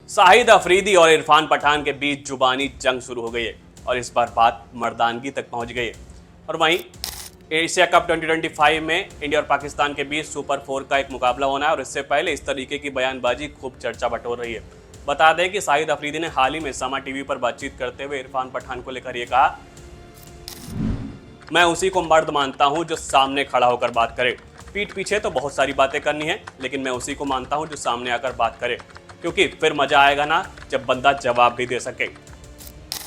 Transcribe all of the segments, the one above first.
शाहिद अफरीदी और इरफान पठान के बीच जुबानी जंग शुरू हो गई है और इस बार बात मर्दानगी तक पहुंच गई है। और वहीं एशिया कप 2025 में इंडिया और पाकिस्तान के बीच सुपर 4 का एक मुकाबला होना है और इससे पहले इस तरीके की बयानबाजी खूब चर्चा बटोर रही है। बता दें कि शाहिद अफरीदी ने हाल ही में समा टीवी पर बातचीत करते हुए इरफान पठान को लेकर ये कहा, मैं उसी को मर्द मानता हूं जो सामने खड़ा होकर बात करे। पीठ पीछे तो बहुत सारी बातें करनी है, लेकिन मैं उसी को मानता हूं जो सामने आकर बात करे, क्योंकि फिर मजा आएगा ना जब बंदा जवाब भी दे सके।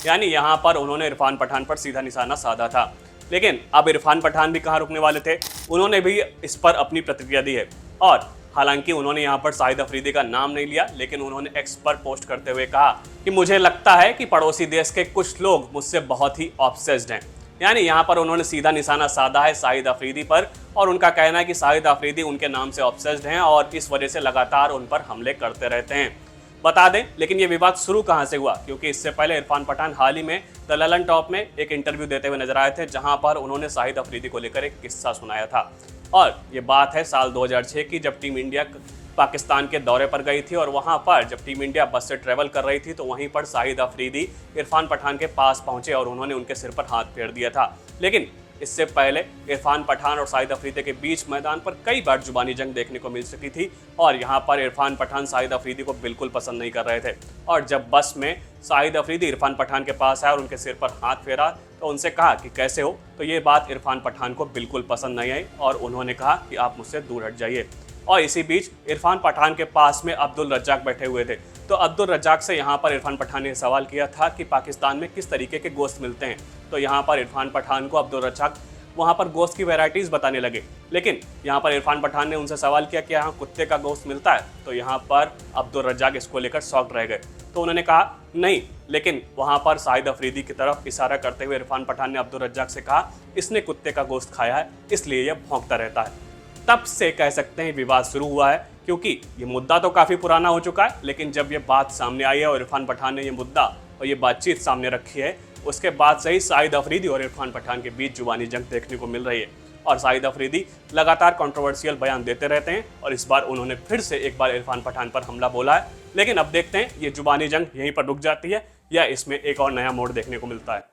यानी यहाँ पर उन्होंने इरफान पठान पर सीधा निशाना साधा था। लेकिन अब इरफान पठान भी कहाँ रुकने वाले थे, उन्होंने भी इस पर अपनी प्रतिक्रिया दी है। और हालांकि उन्होंने यहाँ पर शाहिद अफरीदी का नाम नहीं लिया, लेकिन उन्होंने एक्स पर पोस्ट करते हुए कहा कि मुझे लगता है कि पड़ोसी देश के कुछ लोग मुझसे बहुत ही ऑब्सेस्ड हैं। यानी यहाँ पर उन्होंने सीधा निशाना साधा है शाहिद अफरीदी पर और उनका कहना है कि शाहिद अफरीदी उनके नाम से ऑब्सेस्ड हैं और इस वजह से लगातार उन पर हमले करते रहते हैं। बता दें, लेकिन ये विवाद शुरू कहां से हुआ, क्योंकि इससे पहले इरफान पठान हाल ही में द ललन टॉप में एक इंटरव्यू देते हुए नजर आए थे, जहां पर उन्होंने शाहिद अफरीदी को लेकर एक किस्सा सुनाया था। और ये बात है साल 2006 की, जब टीम इंडिया पाकिस्तान के दौरे पर गई थी और वहां पर जब टीम इंडिया बस से ट्रेवल कर रही थी तो वहीं पर शाहिद अफरीदी इरफान पठान के पास पहुंचे और उन्होंने उनके सिर पर हाथ फेर दिया था। लेकिन इससे पहले इरफान पठान और शाहिद अफरीदी के बीच मैदान पर कई बार जुबानी जंग देखने को मिल सकी थी और यहाँ पर इरफान पठान शाहिद अफरीदी को बिल्कुल पसंद नहीं कर रहे थे। और जब बस में शाहिद अफरीदी इरफान पठान के पास आया और उनके सिर पर हाथ फेरा तो उनसे कहा कि कैसे हो, तो ये बात इरफान पठान को बिल्कुल पसंद नहीं आई और उन्होंने कहा कि आप मुझसे दूर हट जाइए। और इसी बीच इरफान पठान के पास में अब्दुल रज्जाक बैठे हुए थे, तो अब्दुल रज्जाक से यहाँ पर इरफान पठान ने सवाल किया था कि पाकिस्तान में किस तरीके के गोश्त मिलते हैं। तो यहाँ पर इरफान पठान को अब्दुल रज्जाक वहाँ पर गोश्त की वैरायटीज़ बताने लगे, लेकिन यहाँ पर इरफान पठान ने उनसे सवाल किया कि यहाँ कुत्ते का गोश्त मिलता है। तो यहाँ पर अब्दुल रज्जाक इसको लेकर शॉक्ड रह गए, तो उन्होंने कहा नहीं। लेकिन वहाँ पर शाहिद अफरीदी की तरफ इशारा करते हुए इरफान पठान ने अब्दुल रज्जाक से कहा, इसने कुत्ते का गोश्त खाया है इसलिए यह भौंकता रहता है। तब से कह सकते हैं विवाद शुरू हुआ है, क्योंकि ये मुद्दा तो काफ़ी पुराना हो चुका है, लेकिन जब ये बात सामने आई है और इरफान पठान ने ये मुद्दा और ये बातचीत सामने रखी है, उसके बाद से ही शाहिद अफरीदी और इरफान पठान के बीच जुबानी जंग देखने को मिल रही है। और शाहिद अफरीदी लगातार कंट्रोवर्शियल बयान देते रहते हैं और इस बार उन्होंने फिर से एक बार इरफान पठान पर हमला बोला है। लेकिन अब देखते हैं ये जुबानी जंग यहीं पर रुक जाती है या इसमें एक और नया मोड़ देखने को मिलता है।